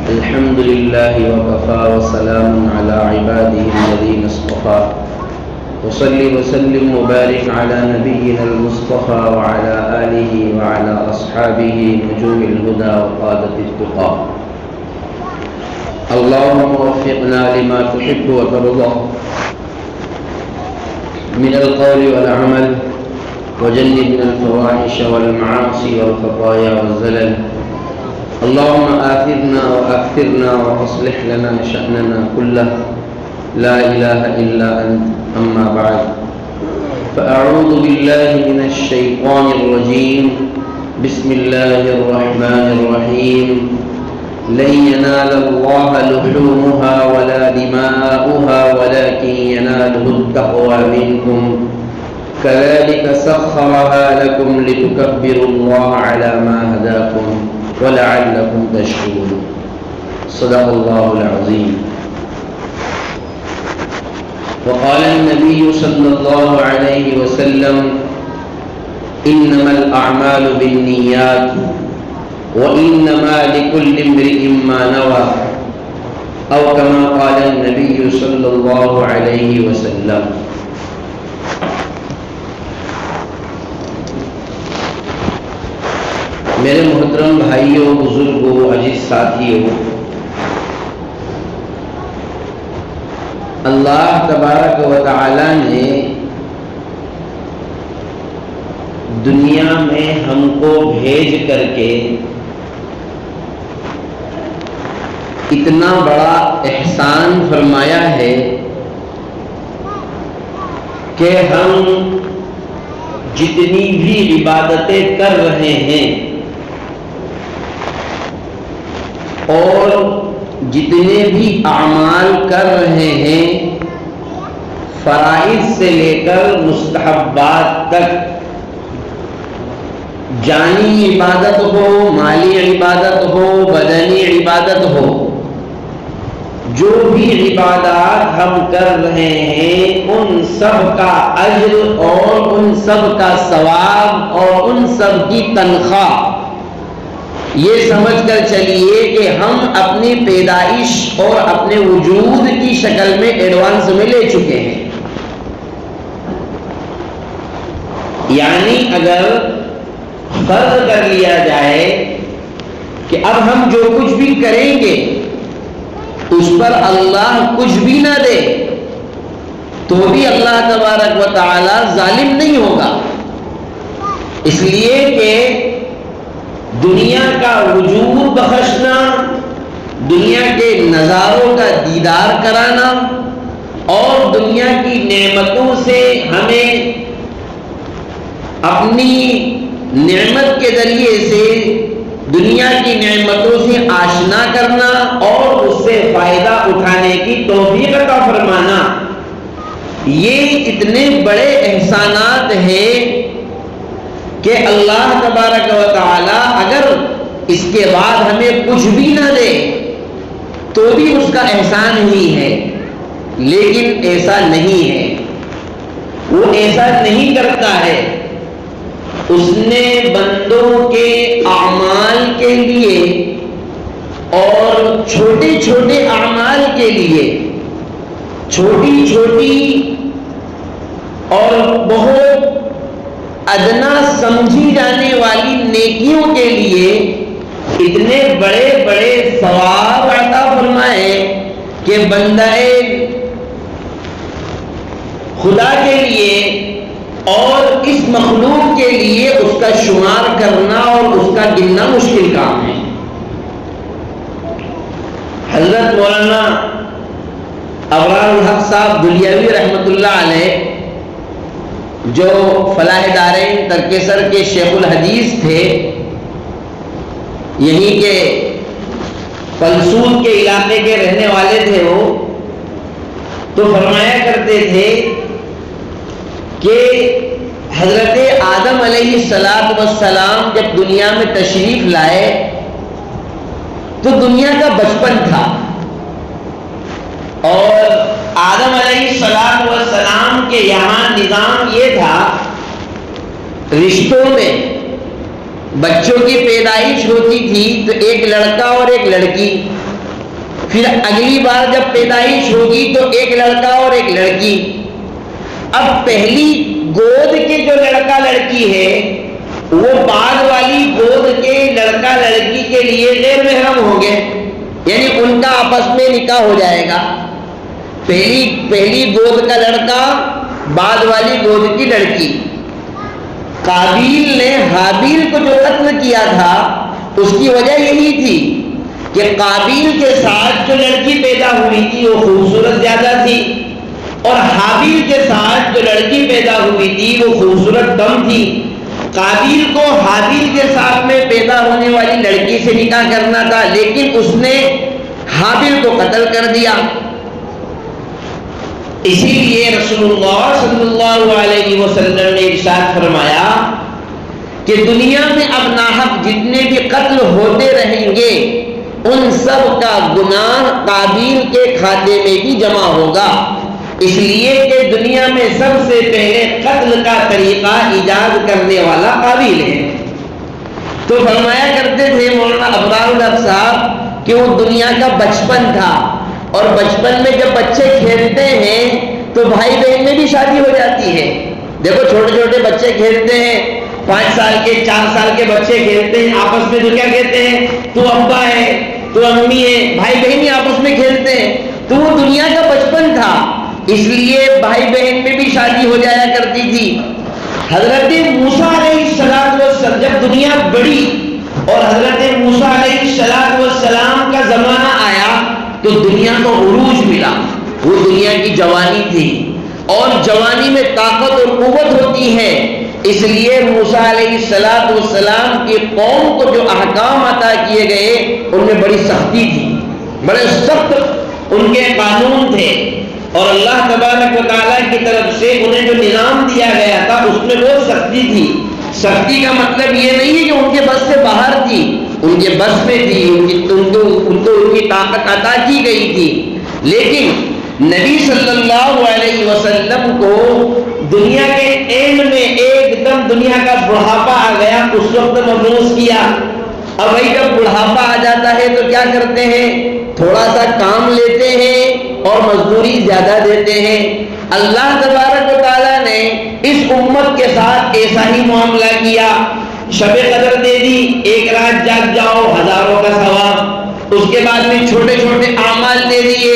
الحمد لله وكفى وسلام على عباده الذين اصطفى وصل وسلم وبارك على نبينا المصطفى وعلى آله وعلى أصحابه نجوم الهدى وقادة التقى. اللهم وفقنا لما تحب وترضى من القول والعمل وجنبنا الفواحش والمعاصي والخطايا والزلل. اللهم آثرنا وأكثرنا وأصلح لنا شأننا كله لا إله إلا أنت. أما بعد فأعوذ بالله من الشيطان الرجيم. بسم الله الرحمن الرحيم. لن ينال الله لحومها ولا دماؤها ولكن يناله التقوى منكم كذلك سخرها لكم لتكبروا الله على ما هداكم ولعلكم تشكرون. صدق الله العظيم. وقال النبي صلى الله عليه وسلم إنما الأعمال بالنيات وإنما لكل امرئ ما نوى أو كما قال النبي صلى الله عليه وسلم. میرے محترم بھائیوں، بزرگوں، عزیز ساتھیوں، اللہ تبارک و تعالی نے دنیا میں ہم کو بھیج کر کے اتنا بڑا احسان فرمایا ہے کہ ہم جتنی بھی عبادتیں کر رہے ہیں اور جتنے بھی اعمال کر رہے ہیں، فرائض سے لے کر مستحبات تک، جانی عبادت ہو، مالی عبادت ہو، بدنی عبادت ہو، جو بھی عبادات ہم کر رہے ہیں ان سب کا اجر اور ان سب کا ثواب اور ان سب کی تنخواہ یہ سمجھ کر چلیے کہ ہم اپنی پیدائش اور اپنے وجود کی شکل میں ایڈوانس میں لے چکے ہیں. یعنی اگر فرض کر لیا جائے کہ اب ہم جو کچھ بھی کریں گے اس پر اللہ کچھ بھی نہ دے تو بھی اللہ تبارک و تعالی ظالم نہیں ہوگا، اس لیے کہ دنیا کا وجود بخشنا، دنیا کے نظاروں کا دیدار کرانا اور دنیا کی نعمتوں سے ہمیں اپنی نعمت کے ذریعے سے دنیا کی نعمتوں سے آشنا کرنا اور اس سے فائدہ اٹھانے کی توفیق عطا فرمانا، یہ اتنے بڑے احسانات ہیں کہ اللہ تبارک و تعالی اگر اس کے بعد ہمیں کچھ بھی نہ دے تو بھی اس کا احسان ہی ہے. لیکن ایسا نہیں ہے، وہ ایسا نہیں کرتا ہے. اس نے بندوں کے اعمال کے لیے اور چھوٹے چھوٹے اعمال کے لیے، چھوٹی چھوٹی اور بہت ادنا سمجھی جانے والی نیکیوں کے لیے اتنے بڑے بڑے ثواب عطا فرمائے کہ بندہ خدا کے لیے اور اس مخلوق کے لیے اس کا شمار کرنا اور اس کا گننا مشکل کام ہے. حضرت مولانا ابرار الحق صاحب دلیاوی رحمۃ اللہ علیہ جو فلاح دارین ترکیسر کے شیخ الحدیث تھے، یہیں کے فلسود کے علاقے کے رہنے والے تھے، وہ تو فرمایا کرتے تھے کہ حضرت آدم علیہ السلام جب دنیا میں تشریف لائے تو دنیا کا بچپن تھا اور آدم علیہ السلام کے یہاں نظام یہ تھا، رشتوں میں بچوں کی پیدائش ہوتی تھی تو ایک لڑکا اور ایک لڑکی، پھر اگلی بار جب پیدائش ہوگی تو ایک لڑکا اور ایک لڑکی. اب پہلی گود کے جو لڑکا لڑکی ہے وہ بعد والی گود کے لڑکا لڑکی کے لیے غیر محرم ہوں گے، یعنی ان کا آپس میں نکاح ہو جائے گا. پہلی گود کا لڑکا بعد والی گود کی لڑکی. قابیل نے حابیل کو جو قتل کیا تھا اس کی وجہ یہی تھی کہ قابیل کے ساتھ جو لڑکی پیدا ہوئی تھی وہ خوبصورت زیادہ تھی، اور حابیل کے ساتھ جو لڑکی پیدا ہوئی تھی وہ خوبصورت کم تھی. قابیل کو حابیل کے ساتھ میں پیدا ہونے والی لڑکی سے نکاح کرنا تھا، لیکن اس نے حابیل کو قتل کر دیا. اسی لیے رسول اللہ صلی اللہ علیہ وسلم نے ارشاد فرمایا کہ دنیا میں اب ناحق جتنے بھی قتل ہوتے رہیں گے ان سب کا گناہ قابیل کے کھاتے میں بھی جمع ہوگا، اس لیے کہ دنیا میں سب سے پہلے قتل کا طریقہ ایجاد کرنے والا قابیل ہے. تو فرمایا کرتے تھے مولانا ابرار الحق صاحب کہ وہ دنیا کا بچپن تھا، اور بچپن میں جب بچے کھیلتے ہیں تو بھائی بہن میں بھی شادی ہو جاتی ہے. دیکھو چھوٹے چھوٹے بچے کھیلتے ہیں، 5 سال کے 4 سال کے بچے کھیلتے ہیں آپس میں، تو کیا کہتے ہیں؟ تو ابا ہے، تو امی ہے، بھائی بہن ہی آپس میں کھیلتے ہیں. تو وہ دنیا کا بچپن تھا، اس لیے بھائی بہن میں بھی شادی ہو جایا کرتی تھی. حضرت موسیٰ علیہ السلام جب دنیا بڑھی اور حضرت موسیٰ علیہ السلام کا زمانہ آیا تو دنیا کو عروج ملا. وہ دنیا کی جوانی تھی، اور جوانی میں طاقت اور قوت ہوتی ہے، اس لیے موسیٰ علیہ السلام کی قوم کو جو احکام عطا کیے گئے ان میں بڑی سختی تھی، بڑے سخت ان کے قانون تھے، اور اللہ تبارک و تعالیٰ کی طرف سے انہیں جو نظام دیا گیا تھا اس میں بہت سختی تھی. سختی کا مطلب یہ نہیں ہے کہ ان کے بس سے باہر تھی، ان کے بس میں تھی، ان کی طاقت عطا کی گئی تھی. لیکن نبی صلی اللہ علیہ وسلم کو دنیا کے اینڈ میں ایک دم دنیا کا بڑھاپا آ گیا، اس وقت مبعوث کیا. اب بھائی جب بڑھاپا آ جاتا ہے تو کیا کرتے ہیں؟ تھوڑا سا کام لیتے ہیں اور مزدوری زیادہ دیتے ہیں. اللہ تبارک و تعالیٰ نے اس امت کے ساتھ ایسا ہی معاملہ کیا. شب قدر دے دی، 1 رات جاگ جاؤ، ہزاروں کا ثواب. اس کے بعد میں چھوٹے چھوٹے اعمال دے دیے،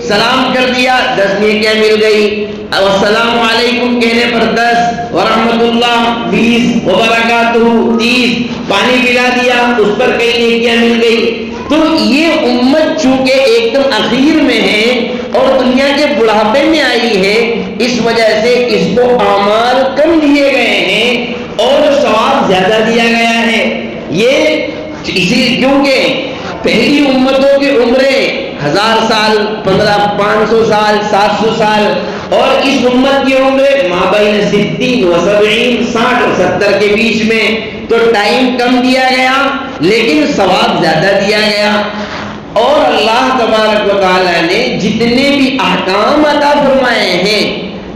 سلام کر دیا 10 نیکیاں مل گئی، السلام علیکم کہنے پر 10، ورحمۃ اللہ 20، وبرکاتہ 30، پانی پلا دیا اس پر کئی نیکیاں مل گئی. تو یہ امت چونکہ ایک دم اخیر میں ہے اور دنیا کے بڑھاپے میں آئی ہے، اس وجہ سے اس کو اعمال کم دیے گئے ہیں اور ثواب زیادہ دیا گیا ہے. یہ اسی کیونکہ پہلی امتوں کی عمریں 1000 سال، 500 سال، 700 سال، اور اس امت کی عمریں مابین 60 و 70، 60 اور 70 کے بیچ میں. تو ٹائم کم دیا گیا لیکن ثواب زیادہ دیا گیا. اور اللہ تبارک و تعالیٰ نے جتنے بھی احکام عطا فرمائے ہیں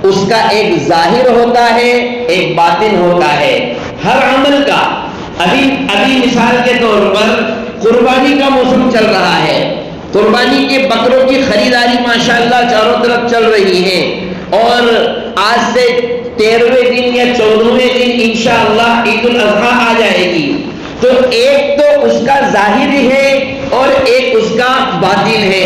اس کا ایک ظاہر ہوتا ہے، ایک باطن ہوتا ہے ہر عمل کا. ابھی مثال کے طور پر قربانی کا موسم چل رہا ہے، قربانی کے بکروں کی خریداری ماشاءاللہ چاروں طرف چل رہی ہے، اور آج سے 13ویں دن یا 14ویں دن انشاءاللہ عید الاضحیٰ آ جائے گی. تو ایک تو اس کا ظاہر ہے اور ایک اس کا باطن ہے.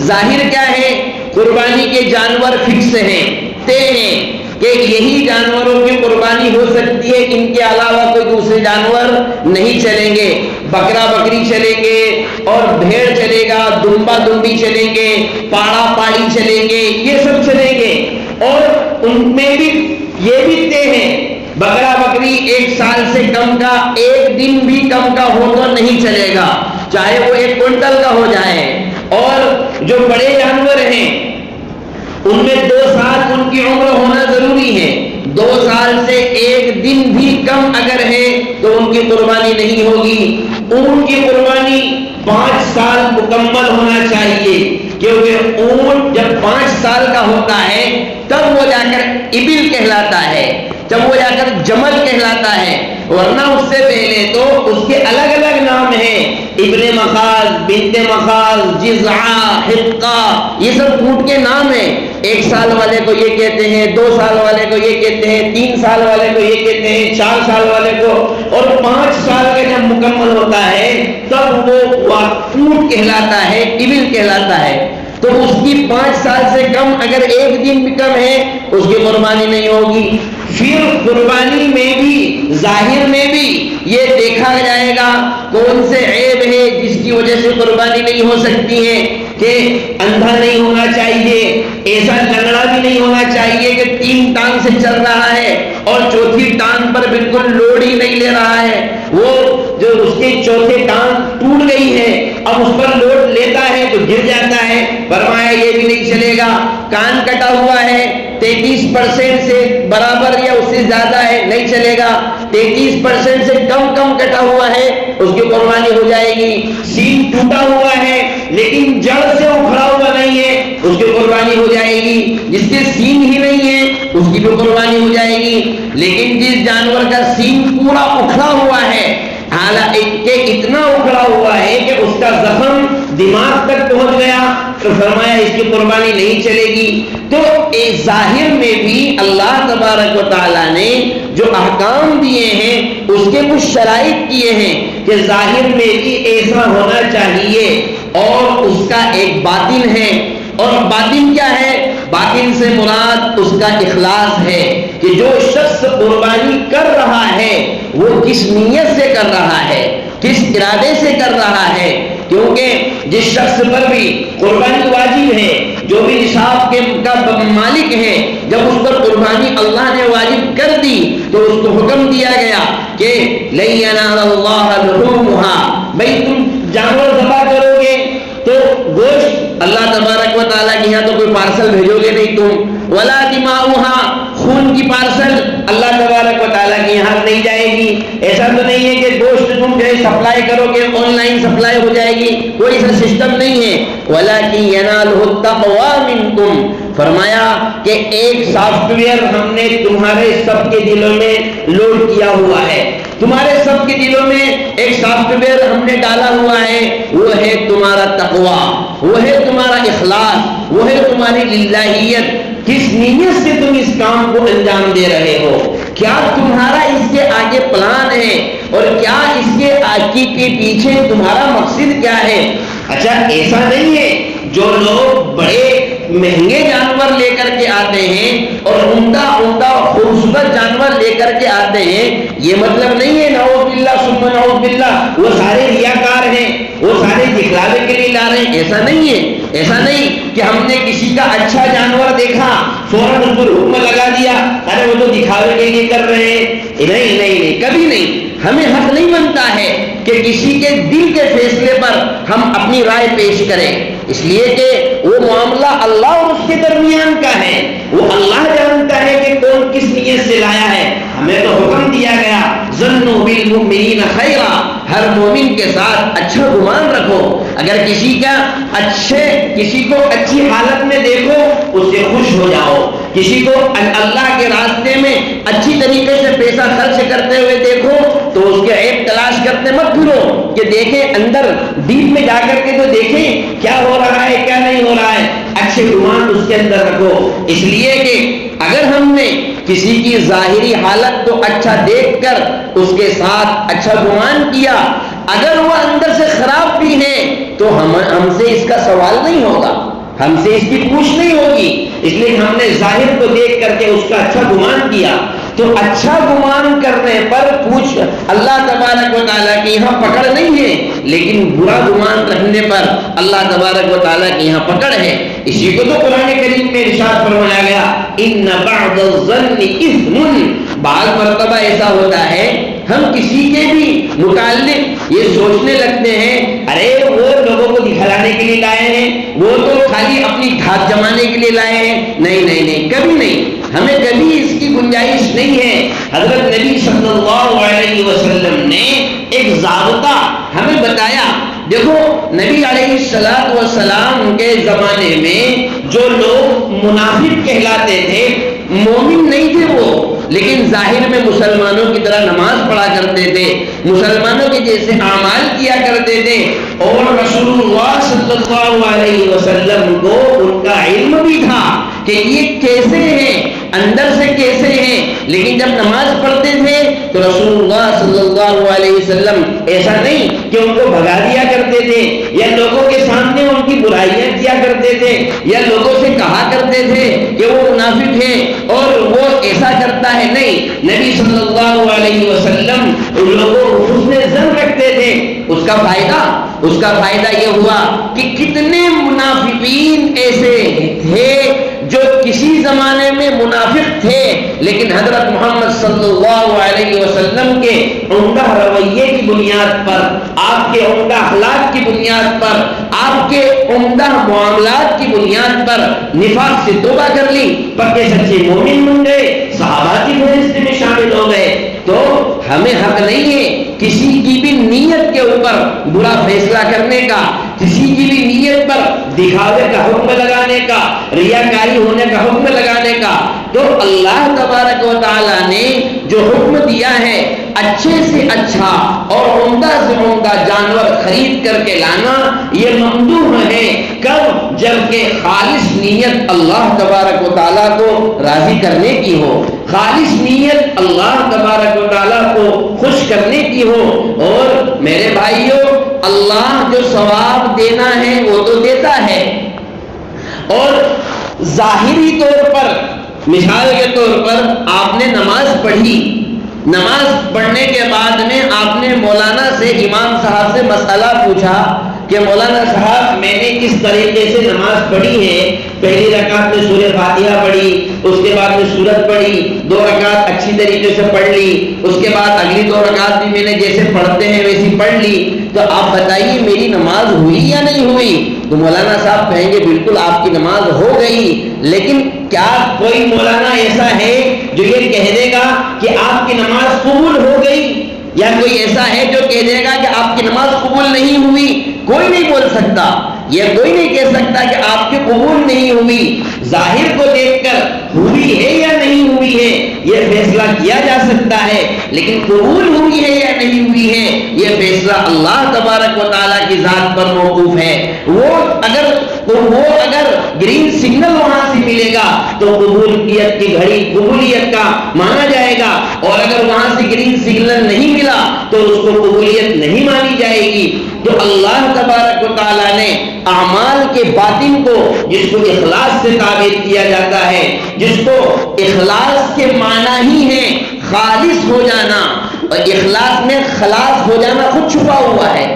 ظاہر کیا ہے؟ قربانی کے جانور فکس ہیں، طے ہیں کہ یہی جانوروں کی قربانی ہو سکتی ہے، ان کے علاوہ کوئی دوسرے جانور نہیں چلیں گے. بکرا بکری چلیں گے، اور بھیڑ چلے گا، دمبا دمبی چلیں گے، پاڑا پاڑی چلیں گے، یہ سب چلیں گے. اور ان میں بھی یہ بھی طے ہیں، بکرا بکری 1 سال سے کم کا 1 دن بھی کم کا ہو تو نہیں چلے گا، چاہے وہ 1 کوئنٹل کا ہو جائے. اور جو بڑے جانور ہیں ان میں 2 سال ان کی عمر ہونا ضروری ہے. 2 سال سے 1 دن بھی کم اگر ہے تو ان کی قربانی نہیں ہوگی. اونٹ کی قربانی 5 سال مکمل ہونا چاہیے، کیونکہ اونٹ جب 5 سال کا ہوتا ہے تب وہ جا کر ابل کہلاتا ہے، جب وہ جا کر جمل کہلاتا ہے. ورنہ اس سے پہلے تو اس کے الگ الگ نام ہیں، ابن مخاز، بنت مخاز، جزعہ، حقہ، یہ سب اونٹ کے نام ہیں۔ 1 سال والے کو یہ کہتے ہیں، 2 سال والے کو یہ کہتے ہیں، 3 سال والے کو یہ کہتے ہیں، 4 سال والے کو، اور 5 سال کا جب مکمل ہوتا ہے تب وہ اونٹ کہلاتا ہے، ابل کہلاتا ہے۔ تو اس کی 5 سال سے کم اگر 1 دن بھی کم ہے اس کی قربانی نہیں ہوگی۔ پھر قربانی میں بھی، ظاہر میں بھی یہ دیکھا جائے گا کون سے عیب ہے جس کی وجہ سے قربانی نہیں ہو سکتی ہے، کہ اندھا نہیں ہونا چاہیے، ایسا لنگڑا بھی نہیں ہونا چاہیے کہ 3 ٹانگ سے چل رہا ہے اور 4تھی ٹانگ پر بالکل لوڈ ہی نہیں لے رہا ہے، وہ جو اس کے 4تھے ٹانگ ٹوٹ گئی ہے اب اس پر لوڈ لیتا ہے تو گر جاتا ہے، فرمایا یہ بھی نہیں چلے گا۔ کان کٹا ہوا ہے 33% سے برابر یا اس سے زیادہ ہے، نہیں چلے گا۔ 33% سے کم کٹا ہوا ہے اس کی قربانی ہو جائے گی۔ سین ٹوٹا ہوا ہے لیکن جڑ سے اکھڑا ہوا نہیں ہے اس کی قربانی ہو جائے گی۔ جس کے سین ہی نہیں ہے اس کی بھی قربانی ہو جائے گی۔ لیکن جس جانور کا سین پورا اکھڑا ہوا ہے، حالانکہ اتنا اکھڑا ہوا ہے کہ اس کا زخم دماغ تک پہنچ گیا، تو فرمایا اس کی قربانی نہیں چلے گی۔ تو ایک ظاہر میں بھی اللہ تبارک و تعالیٰ نے جو احکام دیے ہیں اس کے کچھ شرائط کیے ہیں کہ ظاہر میں بھی ایسا ہونا چاہیے، اور اس کا ایک باطن ہے۔ اور باطن کیا ہے؟ باطن سے مراد اس کا اخلاص ہے، کہ جو شخص قربانی کر رہا ہے وہ کس نیت سے کر رہا ہے، کس ارادے سے کر رہا ہے۔ کیونکہ جس شخص پر بھی قربانی واجب ہے، جو بھی نصاب کا مالک ہے، جب اس پر قربانی اللہ نے واجب کر دی تو اس کو حکم دیا گیا کہ لَن يَنَالَ اللَّهَ لُحُومُهَا، بھئی تم جانور ذبح کرو گے تو گوشت اللہ تبارک و تعالیٰ کے یہاں تو کوئی پارسل بھیجو گے نہیں تم، وَلَا دِمَاؤُهَا، خون کی پارسل اللہ تبارک و تعالیٰ کے یہاں نہیں جائے گی۔ ایسا تو نہیں ہے کہ گوشت تم جو ہے سپلائی کرو گے آن لائن سپلائی ہو جائے گی، کوئی ایسا سسٹم نہیں ہے۔ وَلَكِنْ يَنَالُهُ التَّقْوَى مِنْكُمْ، فرمایا کہ ایک سافٹ ویئر ہم نے تمہارے سب کے دلوں میں لوڈ کیا ہوا ہے، تمہارے سب کے دلوں میں ایک سافٹ ویئر ہم نے ڈالا ہوا ہے، وہ ہے تمہارا تقوی، وہ ہے تمہارا اخلاص، وہ ہے تمہاری للہیت۔ کس نیت سے تم اس کام کو انجام دے رہے ہو، کیا تمہارا اس کے آگے پلان ہے، اور کیا اس کے آگے کے پیچھے تمہارا مقصد کیا ہے۔ اچھا ایسا نہیں ہے جو لوگ بڑے مہنگے جانور لے کر کے آتے ہیں اور عمدہ خوبصورت جانور لے کر کے آتے ہیں، یہ مطلب نہیں ہے نعوذ باللہ ثم نعوذ باللہ وہ سارے ریاکار ہیں، وہ سارے دکھلاوے کے لیے لا رہے ہیں، ایسا نہیں ہے۔ ایسا نہیں کہ ہم نے کسی کا اچھا جانور دیکھا فوراً اس پر حکم لگا دیا ارے وہ تو دکھاوے کے لیے کر رہے ہیں، نہیں، کبھی نہیں۔ ہمیں حق نہیں بنتا ہے کہ کسی کے دل کے فیصلے پر ہم اپنی رائے پیش کریں، اس لیے کہ وہ معاملہ اللہ اور اس کے درمیان کا ہے، وہ اللہ جانتا ہے کہ کون کس نیت سے لایا ہے۔ ہمیں تو حکم دیا گیا ظنوا بالمؤمنین خیرا، ہر مومن کے ساتھ اچھا گمان رکھو، اگر کسی کو اچھی حالت میں دیکھو اس سے خوش ہو جاؤ، کسی کو اللہ کے راستے میں اچھی طریقے سے پیسہ خرچ کرتے ہوئے دیکھو تو اس کے عیب تلاش کرتے مت پھرو، کہ دیکھیں اندر ڈیپ میں جا کر کے تو دیکھیں کیا ہو رہا ہے کیا نہیں ہو رہا ہے، اچھے گمان اس کے اندر رکھو۔ اس لیے کہ اگر ہم نے کسی کی ظاہری حالت کو اچھا دیکھ کر اس کے ساتھ اچھا گمان کیا، اگر وہ اندر سے خراب بھی ہے تو ہم سے اس کا سوال نہیں ہوگا، ہم سے اس کی پوچھ نہیں ہوگی، اس لیے ہم نے ظاہر کو دیکھ کر کے اس کا اچھا گمان کیا۔ تو اچھا گمان کرنے پر پوچھ اللہ تبارک و تعالیٰ کے یہاں پکڑ نہیں ہے، لیکن برا گمان رکھنے پر اللہ تبارک و تعالیٰ کے یہاں پکڑ ہے۔ اسی کو تو قرآن کریم میں ارشاد فرمایا گیا ان بعض الظن اثم، بعض مرتبہ ایسا ہوتا ہے ہم کسی کے بھی متعلق یہ سوچنے لگتے ہیں ارے وہ لوگوں کو دکھلانے کے لیے لائے ہیں، وہ تو خالی اپنی دھات جمانے کے لیے لائے ہیں، نہیں، کبھی نہیں، ہمیں کبھی اس کی گنجائش نہیں ہے۔ حضرت نبی صلی اللہ علیہ وسلم نے ایک ضابطہ ہمیں بتایا۔ دیکھو نبی علیہ السلام کے زمانے میں جو لوگ منافق کہلاتے تھے، مومن نہیں تھے وہ، لیکن ظاہر میں مسلمانوں کی طرح نماز پڑھا کرتے تھے، مسلمانوں کے جیسے اعمال کیا کرتے تھے، اور رسول اللہ صلی اللہ علیہ وسلم کو ان کا علم بھی تھا کہ یہ کیسے ہیں، اندر سے کیسے ہیں، لیکن جب نماز پڑھتے تھے تو رسول اللہ صلی اللہ علیہ وسلم ایسا نہیں کہ ان کو بھگا دیا کرتے تھے یا لوگوں کے سامنے ان کی برائیاں کیا کرتے تھے یا لوگوں سے کہا کرتے تھے کہ وہ منافق ہے اور وہ ایسا کرتا ہے، نہیں، نبی صلی اللہ علیہ وسلم لوگوں کو حسن ظن رکھتے تھے۔ اس کا فائدہ یہ ہوا کہ کتنے منافقین ایسے تھے جو کسی زمانے میں منافق تھے، لیکن حضرت محمد صلی اللہ علیہ وسلم کے عمدہ رویے کی بنیاد پر، آپ کے عمدہ اخلاق کی بنیاد پر، آپ کے عمدہ معاملات کی بنیاد پر نفاق سے توبہ کر لی، پکے سچے مومن بن گئے، صحابہ کی فہرست میں شامل ہو گئے۔ تو ہمیں حق نہیں ہے کسی کی بھی نیت کے اوپر برا فیصلہ کرنے کا، کسی کی بھی نیت پر دکھاوے کا حکم لگانے کا، ریاکاری ہونے کا حکم لگانے کا۔ تو اللہ تبارک و تعالیٰ نے جو حکم دیا ہے اچھے سے اچھا اور عمدہ سے عمدہ جانور خرید کر کے لانا، یہ ممدوح ہے۔ کب؟ جبکہ خالص نیت اللہ تبارک و تعالیٰ کو راضی کرنے کی ہو، خالص نیت اللہ تبارک و تعالیٰ کو خوش کرنے کی ہو۔ اور میرے بھائیوں، اللہ جو ثواب دینا ہے وہ تو دیتا ہے، اور ظاہری طور پر، مثال کے طور پر آپ نے نماز پڑھی، نماز پڑھنے کے بعد میں آپ نے مولانا سے، امام صاحب سے مسئلہ پوچھا کہ مولانا صاحب میں نے کس طریقے سے نماز پڑھی ہے، پہلی رکعت میں سورہ فاتحہ پڑھی، اس کے بعد میں سورت پڑھی، 2 رکعت اچھی طریقے سے پڑھ لی، اس کے بعد اگلی 2 رکعت بھی میں نے جیسے پڑھتے ہیں ویسی پڑھ لی، تو آپ بتائیے میری نماز ہوئی یا نہیں ہوئی؟ تو مولانا صاحب کہیں گے بالکل آپ کی نماز ہو گئی۔ لیکن کیا کوئی مولانا ایسا ہے جو یہ کہہ دے گا کہ آپ کی نماز قبول ہو گئی، یا کوئی ایسا ہے جو کہہ دے گا کہ آپ کی نماز قبول نہیں ہوئی؟ کوئی نہیں بول سکتا، یہ کوئی نہیں کہہ سکتا کہ آپ کی قبول نہیں ہوئی۔ ظاہر کو دیکھ کر ہوئی ہے یا نہیں ہوئی ہے یہ فیصلہ کیا جا سکتا ہے، لیکن قبول ہوئی ہے یا نہیں ہوئی ہے یہ فیصلہ اللہ تبارک و تعالیٰ کی ذات پر موقوف ہے۔ وہ اگر گرین سگنل وہاں سے ملے گا تو قبولیت کی گھڑی قبولیت کا مانا جائے گا، اور اگر وہاں سے گرین سگنل نہیں ملا تو اس کو قبولیت نہیں مانی جائے گی۔ تو اللہ تبارک و تعالیٰ نے اعمال کے باطن کو، جس کو اخلاص سے تعبیر کیا جاتا ہے، جس کو اخلاص کے معنی ہی ہے خالص ہو جانا، اور اخلاص میں خلاص ہو جانا خود چھپا ہوا ہے۔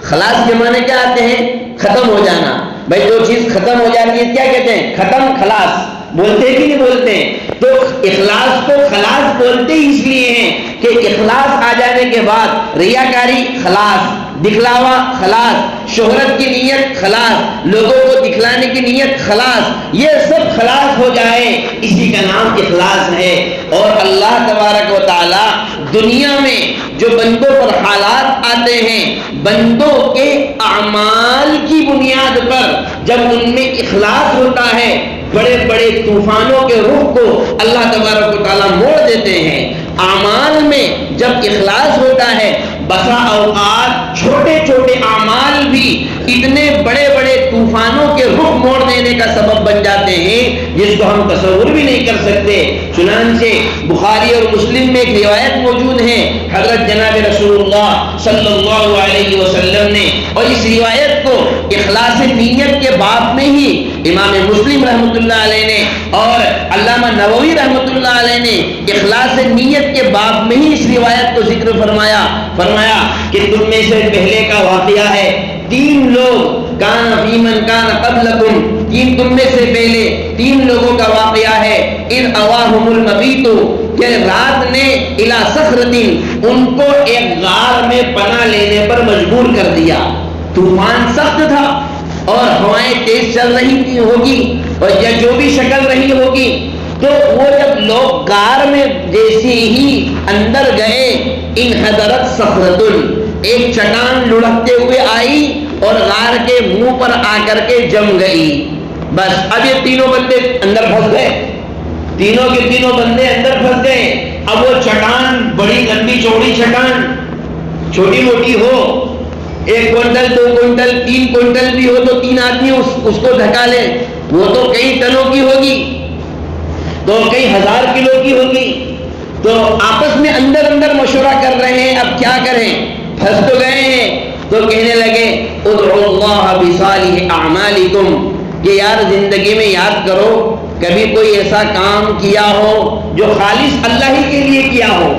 خلاص کے معنی کیا آتے ہیں؟ ختم ہو جانا۔ بھائی جو چیز ختم ہو جاتی ہے کیا کہتے ہیں؟ ختم، خلاص بولتے ہیں کہ نہیں بولتے ہیں؟ تو اخلاص کو خلاص بولتے ہی اس لیے ہیں کہ اخلاص آ جانے کے بعد ریاکاری خلاص، دکھلاوا خلاص، شہرت کی نیت خلاص، لوگوں کو دکھلانے کی نیت خلاص، یہ سب خلاص ہو جائے، اسی کا نام اخلاص ہے۔ اور اللہ تبارک و تعالی دنیا میں جو بندوں پر حالات آتے ہیں، بندوں کے اعمال کی بنیاد پر جب ان میں اخلاص ہوتا ہے، بڑے بڑے طوفانوں کے رخ کو اللہ تبارک و تعالیٰ موڑ دیتے ہیں۔ اعمال میں جب اخلاص ہوتا ہے، بسا اوقات چھوٹے چھوٹے اعمال بھی اتنے بڑے بڑے طوفانوں کے رخ موڑ دینے کا سبب بن جاتے ہیں جس کو ہم تصور بھی نہیں کر سکتے۔ چنانچہ بخاری اور مسلم میں ایک روایت موجود ہے، حضرت جناب رسول اللہ صلی اللہ علیہ وسلم نے، اور اس روایت کو اخلاص نیت کے باب میں ہی امام مسلم رحمۃ اللہ علیہ نے اور علامہ نووی رحمۃ اللہ علیہ نے اخلاص نیت کے باب میں ہی اس روایت کو ذکر فرمایا کہ تم میں سے پہلے کا واقعہ ہے، 3 لوگ کان فیمن کان قبلکم، تم میں سے پہلے 3 لوگوں کا واقعہ ہے، اذ اواہم المبیت، کہ رات نے الی صخرۃ، ان کو ایک غار میں پناہ لینے پر مجبور کر دیا۔ طوفان سخت تھا اور ہوائیں تیز چل رہی تھی ہوگی اور یا جو بھی شکل رہی ہوگی، تو وہ جب لوگ غار میں جیسے ہی اندر گئے، ان حضرت صخرۃ، ایک چٹان لڑکتے ہوئے آئی اور غار کے منہ پر آ کر کے جم گئی۔ بس اب یہ تینوں بندے اندر پھنس گئے، تینوں کے تینوں بندے اندر پھنس گئے۔ اب وہ چٹان بڑی لمبی چوڑی چٹان، چھوٹی موٹی ہو، 1 کوئنٹل 2 کوئنٹل 3 کوئنٹل بھی ہو تو 3 آدمی اس کو دھکا لے، وہ تو کئی ٹنوں کی ہوگی، تو کئی ہزار کلو کی ہوگی. تو آپس میں اندر مشورہ کر رہے ہیں اب کیا کریں، پھنس تو گئے ہیں. تو کہنے لگے ادعوا اللہ بصالح اعمالکم، کہ یار زندگی میں یاد کرو کبھی کوئی ایسا کام کیا ہو جو خالص اللہ ہی کے لیے کیا ہو.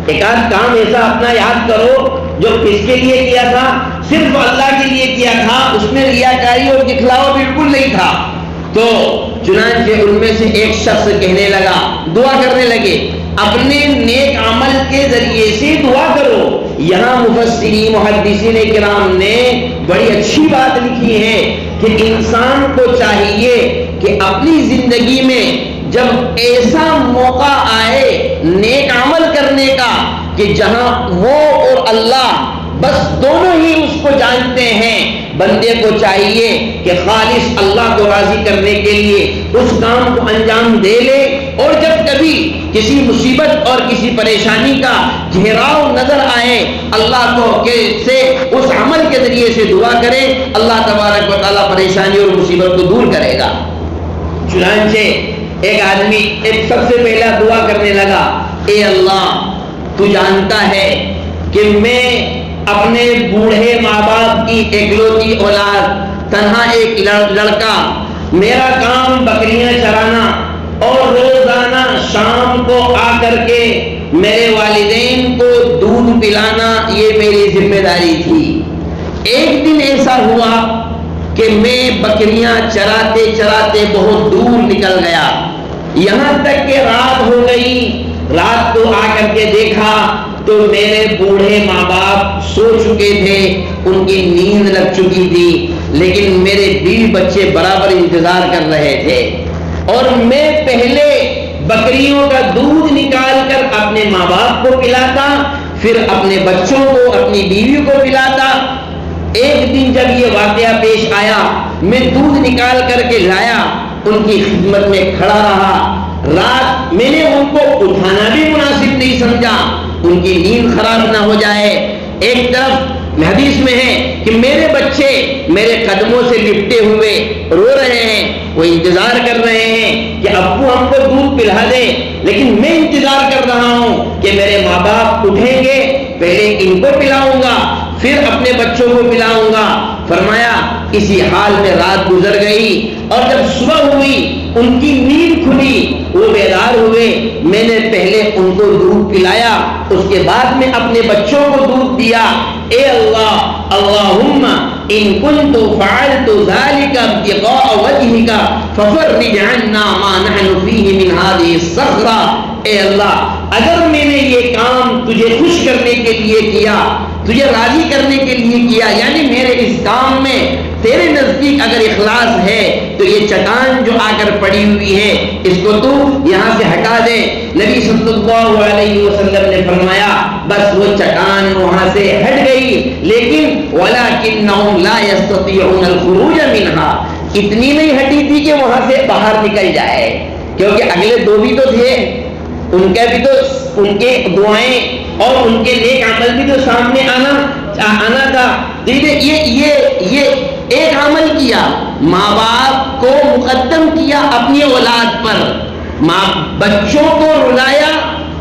ایک آدھ کام ایسا اپنا یاد کرو جو کس کے لیے کیا تھا، صرف اللہ کے لیے کیا تھا، اس میں ریاکاری اور دکھلاوا بالکل نہیں تھا. تو چنانچہ ان میں سے ایک شخص کہنے لگا، دعا کرنے لگے اپنے نیک عمل کے ذریعے سے دعا کرو. یہاں مفسرین محدثین کرام نے بڑی اچھی بات لکھی ہے کہ انسان کو چاہیے کہ اپنی زندگی میں جب ایسا موقع آئے نیک عمل کرنے کا کہ جہاں وہ اور اللہ بس دونوں ہی اس کو جانتے ہیں، بندے کو چاہیے کہ خالص اللہ کو راضی کرنے کے لیے اس کام کو انجام دے لے. اور جب کبھی کسی مصیبت اور کسی پریشانی کا گھیراؤ نظر آئے اللہ کو سے اس عمل کے ذریعے سے دعا کرے، اللہ تبارک و تعالیٰ پریشانی اور مصیبت کو دور کرے گا. چنانچہ ایک آدمی سب سے پہلا دعا کرنے لگا، اے اللہ تو جانتا ہے کہ میں اپنے بوڑھے ماں باپ کی اکلوتی اولاد، تنہا ایک لڑکا، میرا کام بکریاں چرانا اور روزانہ شام کو آ کر کے میرے والدین کو دودھ پلانا یہ میری ذمہ داری تھی. ایک دن ایسا ہوا کہ میں بکریاں چراتے چراتے بہت دور نکل گیا، یہاں تک کہ رات ہو گئی. رات کو آ کر کے دیکھا تو میرے بوڑھے ماں باپ سو چکے تھے، ان کی نیند لگ چکی تھی، لیکن میرے بیوی بچے برابر انتظار کر رہے تھے. اور میں پہلے بکریوں کا دودھ نکال کر اپنے ماں باپ کو پلاتا، پھر اپنے بچوں کو، اپنی بیوی کو پلاتا. ایک دن جب یہ واقعہ پیش آیا، میں دودھ نکال کر کے لایا، ان کی خدمت میں کھڑا رہا. رات میں نے ان کو اٹھانا بھی مناسب نہیں سمجھا، ان کی نیند خراب نہ ہو جائے. ایک طرف حدیث میں ہے کہ میرے بچے میرے قدموں سے لپٹے ہوئے رو رہے ہیں، وہ انتظار کر رہے ہیں کہ ابو ہم کو دودھ پلا دے، لیکن میں انتظار کر رہا ہوں کہ میرے ماں باپ اٹھیں گے، پہلے ان کو پلاؤں گا پھر اپنے بچوں کو پلاؤں گا. فرمایا اسی حال میں رات گزر گئی، اور جب صبح ہوئی ان کی نیند کھلی، وہ بیدار ہوئے. میں نے پہلے ان کو دودھ پلایا، اس کے بعد میں اپنے بچوں کو دودھ دیا. اے اللہ، اللہم ان کنت فعلت ذلك ابتغاء وجهك ففرج عنا ما نحن فيه من هذه الصخرة. اے اللہ، اگر میں نے یہ کام تجھے خوش کرنے کے لیے کیا، تجھے راضی کرنے کے لیے کیا، یعنی میرے اس کام میں تیرے نزدیک اگر اخلاص ہے تو یہ چٹان جو آ کر پڑی ہوئی ہے اس کو تو یہاں سے ہٹا دے. نبی صلی اللہ علیہ وسلم نے فرمایا بس وہ چٹان وہاں سے ہٹ گئی، لیکن وَلَكِنَّهُمْ لَا يَسْتَطِيعُونَ الْخُرُوجَ مِنْهَا، اتنی نہیں ہٹی تھی کہ وہاں سے باہر نکل جائے، کیونکہ اگلے دو بھی تو تھے، ان کا بھی تو ان کے دعائیں اور ان کے نیک عمل بھی تو سامنے آنا تھا. یہ ایک عمل کیا، ماں باپ کو مقدم کیا اپنی اولاد پر، بچوں کو رلایا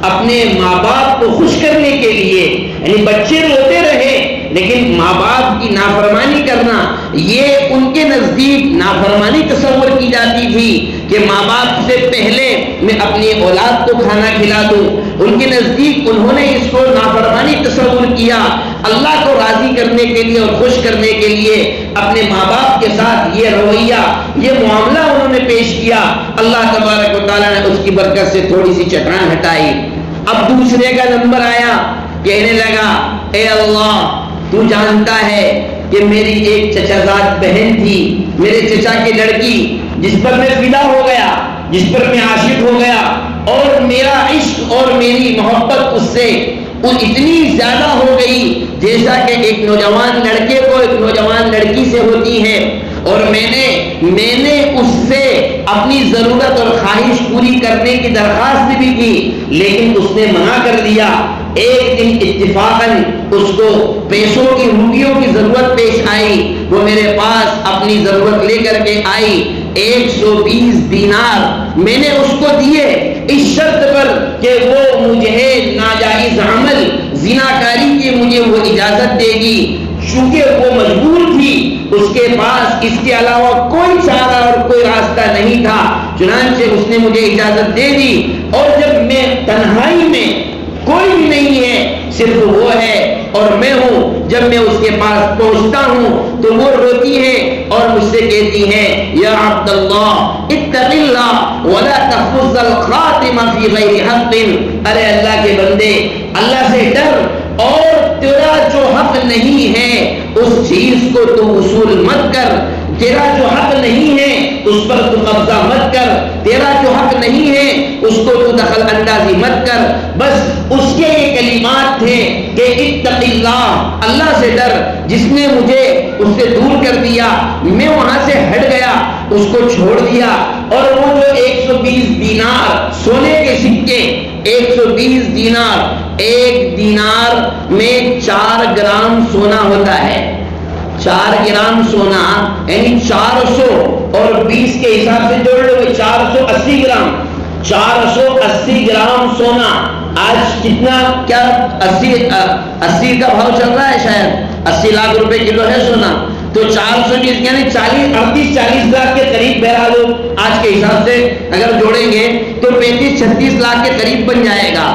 اپنے ماں باپ کو خوش کرنے کے لیے. یعنی بچے روتے رہے لیکن ماں باپ کی نافرمانی کرنا یہ ان کے نزدیک نافرمانی تصور کی جاتی تھی کہ ماں باپ سے پہلے میں اپنی اولاد کو کھانا کھلا دوں. ان کے نزدیک انہوں نے اس کو نافرمانی تصور کیا. اللہ کو راضی کرنے کے لیے اور خوش کرنے کے لیے اپنے ماں باپ کے ساتھ یہ رویہ، یہ معاملہ انہوں نے پیش کیا. اللہ تبارک و تعالیٰ نے اس کی برکت سے تھوڑی سی چٹان ہٹائی. اب دوسرے کا نمبر آیا، کہنے لگا اے اللہ تو جانتا ہے کہ میری ایک چچا زاد بہن تھی، میرے چچا کی لڑکی، جس پر میں فدا ہو گیا، جس پر میں عاشق ہو گیا، اور میرا عشق اور میری محبت اس سے اتنی زیادہ ہو گئی جیسا کہ ایک نوجوان لڑکے کو ایک نوجوان لڑکی سے ہوتی ہے. اور میں نے اس سے اپنی ضرورت اور خواہش پوری کرنے کی درخواست بھی کی، لیکن اس نے منع کر دیا. ایک دن اتفاقاً اس کو پیسوں کی روپیوں کی ضرورت پیش آئی، وہ میرے پاس اپنی ضرورت لے کر کے آئی، 120 دینار میں نے اس کو دیے، اس شرط پر کہ وہ مجھے ناجائز عمل زناکاری کی مجھے وہ اجازت دے گی۔ چونکہ وہ مجبور تھی، اس کے پاس اس کے علاوہ کوئی چارہ اور کوئی راستہ نہیں تھا، چنانچہ اس نے مجھے اجازت دے دی۔ اور جب میں تنہائی میں، کوئی بھی نہیں ہے، صرف وہ ہے اور میں ہوں، جب میں اس کے پاس پہنچتا ہوں تو وہ روتی ہے اور مجھ سے کہتی ہے، یا عبد اللہ اتق اللہ ولا تخذ الخاتم فی غیر حق، ارے اللہ کے بندے، اللہ سے ڈر اور تیرا جو حق نہیں ہے اس چیز کو تو وصول مت کر، تیرا جو حق نہیں ہے اس پر تو قبضہ مت کر، تیرا جو حق نہیں ہے اس کو تو دخل اندازی مت کر۔ بس اس کے یہ کلمات تھے کہ اتق اللہ، اللہ سے ڈر، جس نے مجھے اس سے دور کر دیا، میں وہاں سے ہٹ گیا، اس کو چھوڑ دیا، اور وہ جو 120 دینار سونے کے سکے، 120 دینار، ایک دینار میں 4 گرام سونا ہوتا ہے، 4 گرام سونا یعنی 400 اور 20 کے حساب سے جوڑ لو 480 گرام، 480 گرام سونا آج کتنا، کیا 80 کا بھاؤ چل رہا ہے، شاید 80 لاکھ روپے کلو ہے سونا، تو 420 یعنی 40 لاکھ کے قریب، بہرحال آج کے حساب سے اگر جوڑیں گے تو 35-36 لاکھ کے قریب بن جائے گا۔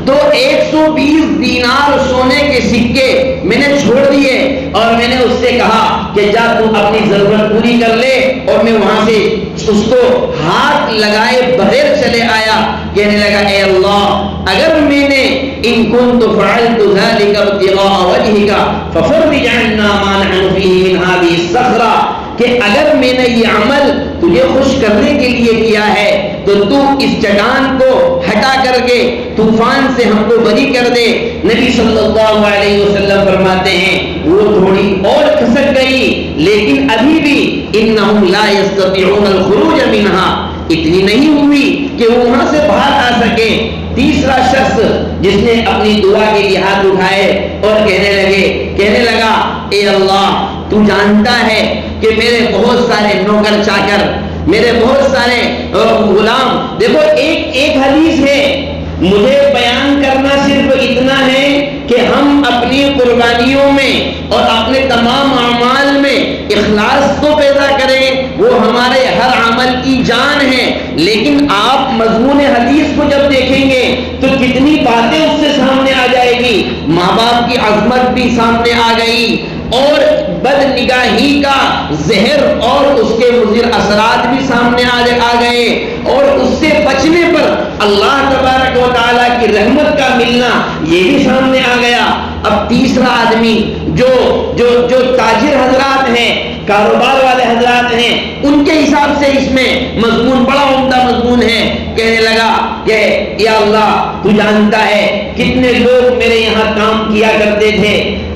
تو 120 دینار سونے کے سکے میں نے چھوڑ دیے اور میں نے اس سے کہا کہ جا تو اپنی ضرورت پوری کر لے، اور میں وہاں سے اس کو ہاتھ لگائے بغیر چلے آیا، کہنے لگا اے اللہ اگر میں نے ان كنت فعلت ذلك ابتغاء وجهك ففرج عنا ما نحن فيه من هذه الصخرة، کہ اگر میں نے یہ عمل تجھے خوش کرنے کے لیے کیا ہے تو تو اس چٹان کو ہٹا کر کے طوفان سے ہم کو بری کر دے۔ نبی صلی اللہ علیہ وسلم فرماتے ہیں وہ تھوڑی اور کھسک گئی، لیکن ابھی بھی انہم لا یستطیعون الخروج منہا، اتنی نہیں ہوئی کہ وہ وہاں سے باہر آ سکے۔ تیسرا شخص جس نے اپنی دعا کے لیے ہاتھ اٹھائے اور کہنے لگا اے اللہ تو جانتا ہے کہ میرے بہت سارے نوکر چاکر، میرے بہت سارے غلام، دیکھو ایک حدیث ہے، مجھے بیان کرنا صرف اتنا ہے کہ ہم اپنی قربانیوں میں اور اپنے تمام اعمال میں اخلاص تو پیدا کریں، وہ ہمارے ہر عمل کی جان ہے، لیکن آپ مضمون حدیث کو جب دیکھیں گے تو کتنی باتیں اس سے سامنے آ جائے گی، ماں باپ کی عظمت بھی سامنے آ گئی، اور بد نگاہی کا زہر اور اس کے مضر اثرات بھی سامنے آ گئے، اور اس سے بچنے پر اللہ تبارک و تعالیٰ کی رحمت کا ملنا یہ بھی سامنے آ گیا۔ اب تیسرا آدمی جو تاجر حضرات ہیں، کاروبار والے حضرات ہیں، ان کے حساب سے اس میں مضمون بڑا عمدہ مضمون ہے، کہنے لگا کہ یا اللہ تو جانتا ہے کتنے لوگ میرے یہاں کام کیا کرتے تھے،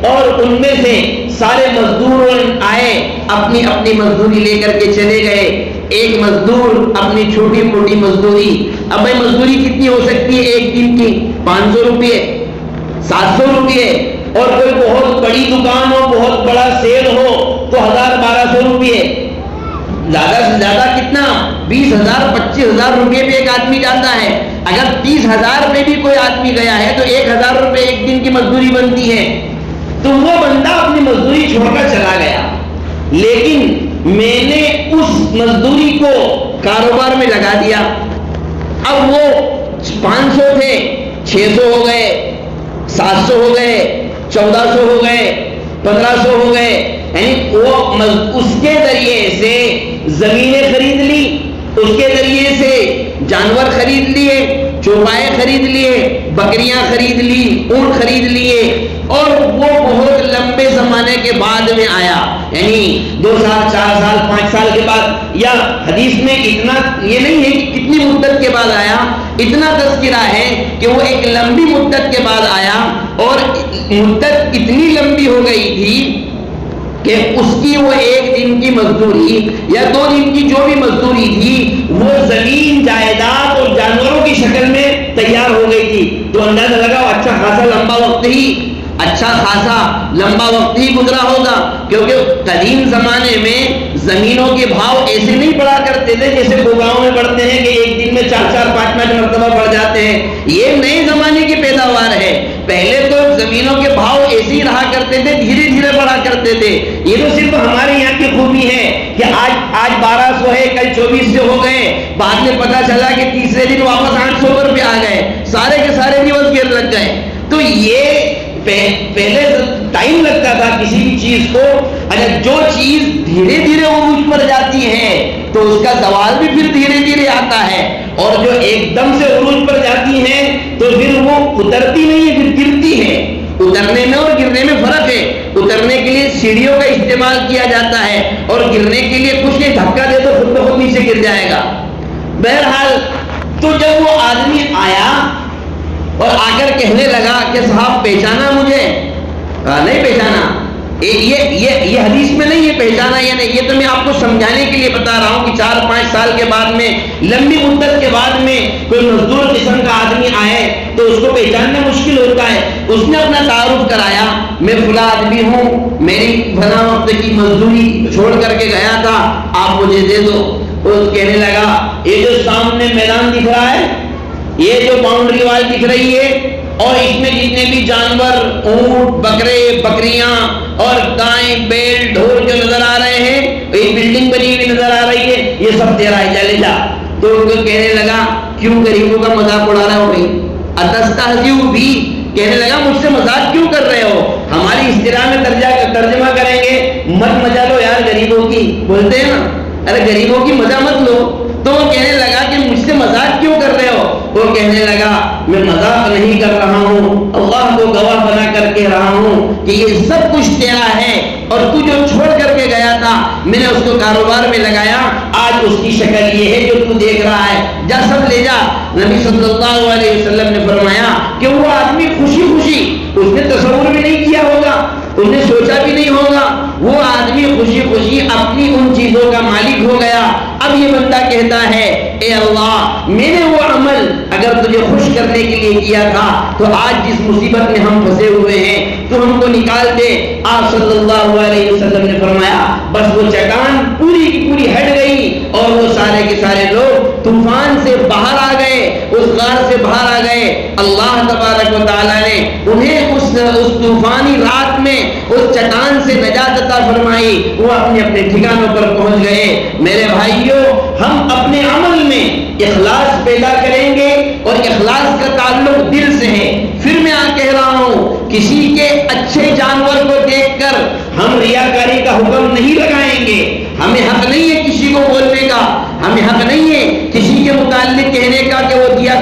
اور ان میں سے سارے مزدور آئے، اپنی اپنی مزدوری لے کر کے چلے گئے، ایک مزدور اپنی چھوٹی موٹی مزدوری، اب بھائی مزدوری کتنی ہو سکتی ہے ایک دن کی، 500 روپے، 700 روپے، اور کوئی بہت بڑی دکان ہو، بہت بڑا سیل ہو تو 1000-1200 روپے، زیادہ سے زیادہ کتنا 20,000-25,000 روپے پہ ایک آدمی جاتا ہے، اگر 30,000 پہ بھی کوئی آدمی گیا ہے تو 1,000 روپے ایک دن کی مزدوری بنتی ہے، تو وہ بندہ اپنی مزدوری چھوڑ کر چلا گیا، لیکن میں نے اس مزدوری کو کاروبار میں لگا دیا، اب وہ 500 تھے، 600 ہو گئے، 700 ہو گئے، 1400 ہو گئے، 1500 ہو گئے، یعنی وہ اس کے ذریعے سے زمینیں خرید لی، اس کے ذریعے سے جانور خرید لیے، چوپائے خرید لیے، بکریاں خرید لی، اونٹ خرید لیے، اور وہ بہت لمبے زمانے کے بعد میں آیا، یعنی 2 سال 4 سال 5 سال کے بعد، یا حدیث میں اتنا یہ نہیں ہے کہ کتنی مدت کے بعد آیا، اتنا تذکرہ ہے کہ وہ ایک لمبی مدت کے بعد آیا، اور مدت اتنی لمبی ہو گئی تھی کہ اس کی وہ 1 دن کی مزدوری یا 2 دن کی جو بھی مزدوری تھی وہ زمین جائیداد اور جانوروں کی شکل میں تیار ہو گئی تھی. تو اندازہ لگاؤ اچھا خاصا لمبا وقت ہی گزرا ہوگا, کیونکہ قدیم زمانے میں زمینوں کے بھاؤ ایسے نہیں بڑھا کرتے تھے جیسے گاؤں میں بڑھتے ہیں کہ ایک دن میں 4-5 مرتبہ بڑھ جاتے ہیں. یہ نئے زمانے کی پیداوار ہے. پہلے تو زمینوں کے بھاؤ ایسے ہی رہا کرتے تھے, دھیرے دھیرے بڑھا کرتے تھے. یہ تو صرف ہمارے یہاں کی خوبی ہے کہ آج 1200 ہے, کل 2400 ہو گئے, بعد میں پتا چلا کہ تیسرے دن واپس 800 پر بھی آ گئے, سارے کے سارے دیوس گر لگ گئے. تو یہ پہلے ٹائم لگتا تھا کسی بھی چیز کو. اگر جو چیز دھیرے دھیرے عروج پر جاتی ہے تو اس کا زوال بھی پھر دھیرے دھیرے آتا ہے, اور جو ایک دم سے عروج پر جاتی ہے تو پھر وہ اترتی نہیں ہے, پھر گرتی ہے. اترنے میں اور گرنے میں فرق ہے. اترنے کے لیے سیڑھیوں کا استعمال کیا جاتا ہے, اور گرنے کے لیے کچھ نہیں, دھکا دے تو خود بخود نیچے گر جائے گا. بہرحال تو جب وہ آدمی آیا اور آ کر کہنے لگا کہ صاحب پہچانا مجھے؟ نہیں پہچانا. یہ حدیث میں نہیں ہے پہچانا, یہ تو میں آپ کو سمجھانے کے لیے بتا رہا ہوں کہ 4-5 سال کے بعد میں, لمبی مدت کے بعد میں کوئی مزدور قسم کا آدمی آئے تو اس کو پہچاننا مشکل ہوتا ہے. اس نے اپنا تعارف کرایا, میں فلاں آدمی ہوں, میری فلاں وقت کی مزدوری چھوڑ کر کے گیا تھا, آپ مجھے دے دو. وہ کہنے لگا یہ جو سامنے میدان دکھ رہا ہے, یہ جو باؤنڈری وال دکھ رہی ہے, اور اس میں جتنے بھی جانور, اونٹ, بکرے, بکریاں اور گائیں, بیل, ڈھول جو نظر آ رہے ہیں, ایک بلڈنگ بنی ہوئی نظر آ رہی ہے, یہ سب تیرا ہے, چلے جا. تو ان کو کہنے لگا کیوں غریبوں کا مذاق اڑا رہے ہو بھائی؟ اتستہزئوا بی, کہنے لگا مجھ سے مذاق کیوں کر رہے ہو؟ ہماری اصطلاح میں ترجمہ کریں گے مت مزہ لو یار غریبوں کی, بولتے ہیں نا, ارے غریبوں کی مزہ مت لو. تو وہ کہنے لگا کہ مجھ سے مذاق کیوں کر رہے ہو؟ وہ کہنے لگا میں مذاق نہیں کر رہا ہوں, اللہ کو گواہ بنا کر کہہ رہا ہوں کہ یہ سب کچھ تیرا ہے, اور تو جو چھوڑ کر کے گیا تھا میں نے اس کو کاروبار میں لگایا, آج اس کی شکل یہ ہے جو تو دیکھ رہا ہے, جا سب لے جا. نبی صلی اللہ علیہ وسلم نے فرمایا کہ وہ آدمی خوشی خوشی, اس نے تصور بھی نہیں کیا ہوگا, اس نے سوچا بھی نہیں ہوگا, وہ آدمی خوشی خوشی اپنی ان چیزوں کا مالک ہو گیا. اب یہ بندہ کہتا ہے اے اللہ, میں نے وہ عمل اگر تجھے خوش کرنے کے لیے کیا تھا تو آج جس مصیبت میں ہم پھنسے ہوئے ہیں تو ہم کو نکال دے. آپ صلی اللہ علیہ وسلم نے فرمایا بس وہ چٹان پوری کی پوری ہٹ گئی, اور وہ سارے کے سارے لوگ طوفان سے باہر آ گئے, اس غار سے باہر آ گئے. اللہ تبارک و تعالیٰ نے انہیں اس طوفانی رات میں اس چٹان سے نجات عطا فرمائی, وہ اپنے اپنے ٹھکانوں پر پہنچ گئے. میرے بھائیوں, ہم اپنے عمل میں اخلاص پیدا کریں گے, اور اخلاص کا تعلق دل سے ہے. پھر میں کہہ رہا ہوں کسی کے اچھے جانور کو دیکھ کر ہم ریاکاری کا حکم نہیں لگائیں گے. ہمیں حق نہیں ہے کسی کو بولنے کا, ہمیں حق نہیں ہے کسی کے متعلق کہنے کا کہ وہ دیا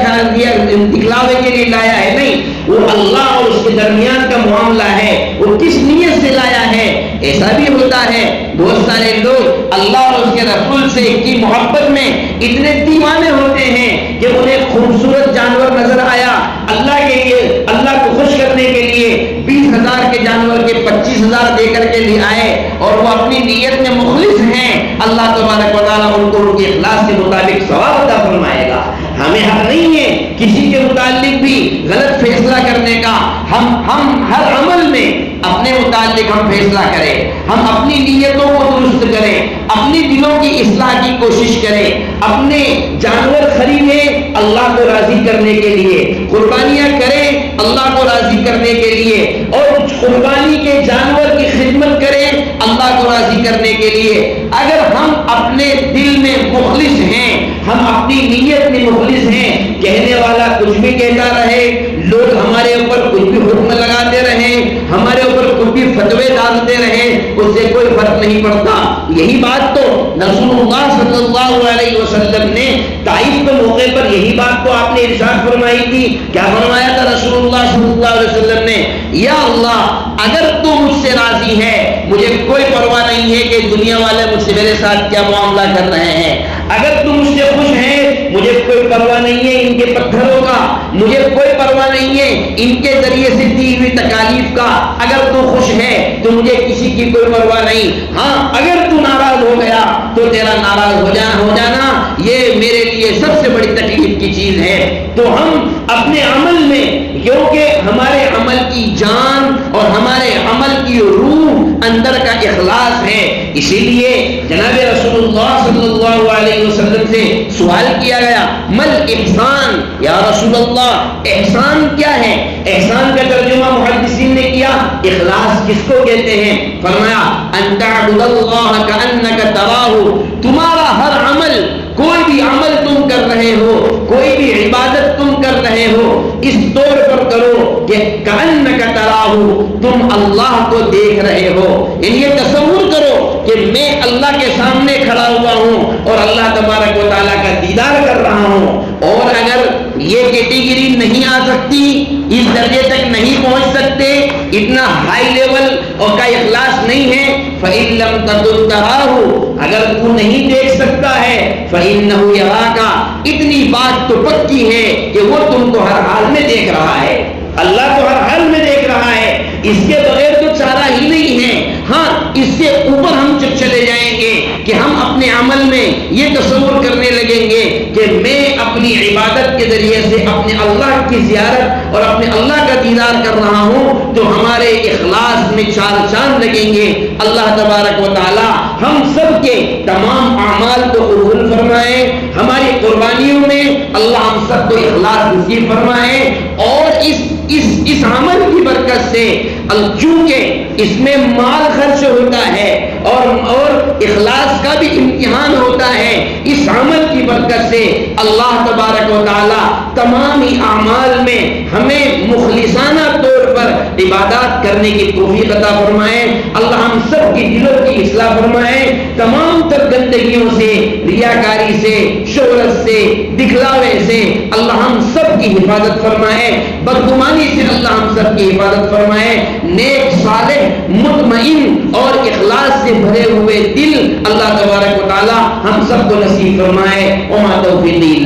دکھلاوے کے لیے لایا ہے. نہیں, وہ اللہ اور اس کے درمیان کا معاملہ ہے, وہ کس نیت سے لایا ہے. ایسا بھی ہوتا ہے بہت سارے لوگ اللہ اور اس کے رسول سے کی محبت میں اتنے دیوانے ہوتے ہیں کہ انہیں خوبصورت جانور نظر آیا, اللہ کے لیے, اللہ کو خوش کرنے کے لیے 20,000 کے جانور کے 25,000 دے کر کے لے آئے, اور وہ اپنی نیت میں مخلص ہیں. اللہ تبارک و تعالیٰ ان کو ان کے اخلاص کے مطابق ثواب عطا فرمائے گا. ہمیں حق نہیں ہے کسی کے متعلق بھی غلط فیصلہ کرنے کا. ہم ہر عمل میں اپنے متعلق ہم فیصلہ کریں, ہم اپنی نیتوں کو درست کریں, اپنی دلوں کی اصلاح کی کوشش کریں, اپنے جانور خریدیں اللہ کو راضی کرنے کے لیے, قربانیاں کریں اللہ کو راضی کرنے کے لیے, اور قربانی کے جانور کی خدمت کریں اللہ کو راضی کرنے کے لیے. اگر ہم اپنے دل میں مخلص ہیں, ہم اپنی نیت میں مخلص ہیں, کہنے والا کچھ بھی کہتا رہے, لوگ ہمارے اوپر کچھ بھی حکم لگاتے رہے, ہمارے اوپر کچھ بھی فتوے ڈالتے رہے, اس سے کوئی فرق نہیں پڑتا. یہی بات تو رسول اللہ صلی اللہ علیہ وسلم نے طائف کے موقع پر یہی بات تو آپ نے ارشاد فرمائی تھی. کیا فرمایا تھا رسول اللہ صلی اللہ علیہ وسلم نے؟ یا اللہ, اگر تو مجھ سے راضی ہے مجھے کوئی پرواہ نہیں ہے کہ دنیا والے مجھ سے میرے ساتھ کیا معاملہ کر رہے ہیں. اگر تو مجھ سے خوش ہے مجھے کوئی پرواہ نہیں ہے ان کے پتھروں کا, مجھے کوئی پرواہ نہیں ہے ان کے ذریعے سے دی ہوئی تکالیف کا. اگر تو خوش ہے تو مجھے کسی کی کوئی پرواہ نہیں. ہاں, اگر تو ناراض ہو گیا تو تیرا ناراض ہو جانا یہ میرے لیے سب سے بڑی تکلیف کی چیز ہے۔ تو ہم اپنے عمل میں، کیونکہ ہمارے عمل کی جان اور ہمارے عمل کی روح اندر کا اخلاص ہے، اسی لیے جناب رسول اللہ صلی اللہ علیہ وسلم سے سوال کیا گیا، مل احسان یا رسول اللہ، احسان کیا ہے؟ احسان کا ترجمہ محدثین نے کیا اخلاص کس کو کہتے ہیں؟ فرمایا ان تعبد اللہ کأنک تراہ، تمہارا ہر عمل، کوئی بھی عمل تم کر رہے ہو، کوئی بھی عبادت تم کر رہے ہو، اس طور پر کرو کہ کأنک تراہ، تم اللہ کو دیکھ رہے ہو، یعنی یہ تصور کرو کہ میں اللہ کے سامنے کھڑا ہوا ہوں اور اللہ تبارک و تعالیٰ کا دیدار کر رہا ہوں۔ اور اگر یہ کیٹیگری نہیں آ سکتی، اس درجے تک نہیں پہنچ سکتے، اتنا ہائی لیول اور کا اخلاص نہیں ہے، فَإِن لَمْ تَكُن تَرَاهُ، اگر تو نہیں دیکھ سکتا ہے، فَإِنَّهُ يَرَاكَ، اتنی بات تو پکی ہے کہ وہ تم کو ہر حال میں دیکھ رہا ہے، اللہ تو ہر حال میں دیکھ رہا ہے، اس کے بغیر تو چارہ ہی نہیں ہے۔ ہاں، اس سے اوپر ہم جب چلے جائیں گے کہ ہم اپنے عمل میں یہ تصور کرنے لگیں گے کہ میں اپنی عبادت کے ذریعے سے اپنے اللہ کی زیارت اور اپنے اللہ کا دیدار کر رہا ہوں، تو ہمارے اخلاص میں چار چاند لگیں گے۔ اللہ تبارک و تعالی ہم سب کے تمام اعمال کو قبول فرمائے، ہماری قربانیوں میں اللہ ہم سب کو اخلاص نصیب فرمائے، اور اس عمل کی برکت سے، چونکہ اس میں مال خرچ ہوتا ہے اور اخلاص کا بھی امتحان ہوتا ہے، اس عمل کی برکت سے اللہ تبارک و تعالی تمام ہی اعمال میں ہمیں مخلصانہ طور پر عبادات کرنے کی توفیق عطا فرمائے۔ اللہ ہم سب کی دلوں کی اصلاح فرمائے، تمام تر گندگیوں سے، ریاکاری سے، شہرت سے، دکھلاوے سے اللہ ہم سب کی حفاظت فرمائے، بدگمانی سے اللہ ہم سب کی حفاظت فرمائے، نیک صالح مطمئن اور اخلاص سے بھرے ہوئے دل اللہ تبارک و تعالی ہم سب کو نصیب فرمائے۔ وما توفیقی